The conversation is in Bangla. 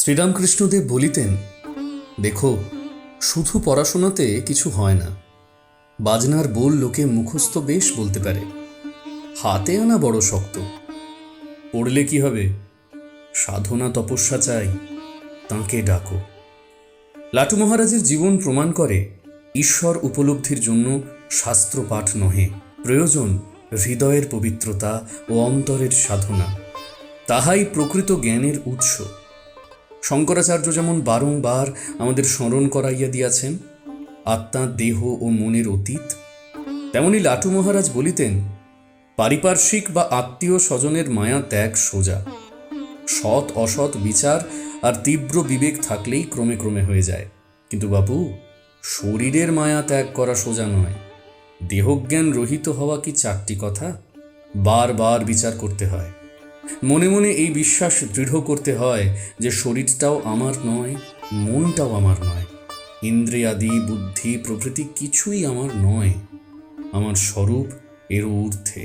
শ্রীরামকৃষ্ণদেব বলিতেন, দেখো, শুধু পড়াশোনাতে কিছু হয় না। বাজনার বোল লোকে মুখস্থ বেশ বলতে পারে, হাতে আনা বড় শক্ত। পড়লে কি হবে? সাধনা তপস্যা চাই, তাঁকে ডাকো। লাটু মহারাজের জীবন প্রমাণ করে, ঈশ্বর উপলব্ধির জন্য শাস্ত্র পাঠ নহে, প্রয়োজন হৃদয়ের পবিত্রতা ও অন্তরের সাধনা। তাহাই প্রকৃত জ্ঞানের উৎস। শঙ্করাচার্য যেমন বারংবার আমাদের স্মরণ করাইয়া দিয়াছেন আত্মা, দেহ ও মনের অতীত, তেমনি লাটু মহারাজ বলিতেন, পারিপার্শ্বিক বা আত্মীয় স্বজনের মায়া ত্যাগ সোজা। সৎ অসৎ বিচার আর তীব্র বিবেক থাকলেই ক্রমে ক্রমে হয়ে যায়। কিন্তু বাপু, শরীরের মায়া ত্যাগ করা সোজা নয়। দেহজ্ঞান রহিত হওয়া কি চারটি কথা? বারবার বিচার করতে হয়। মনে মনে এই বিশ্বাস দৃঢ় করতে হয় যে শরীরটাও আমার নয়, মনটাও আমার নয়, ইন্দ্রিয়াদি বুদ্ধি প্রভৃতি কিছুই আমার নয়। আমার স্বরূপ এর ঊর্ধ্বে।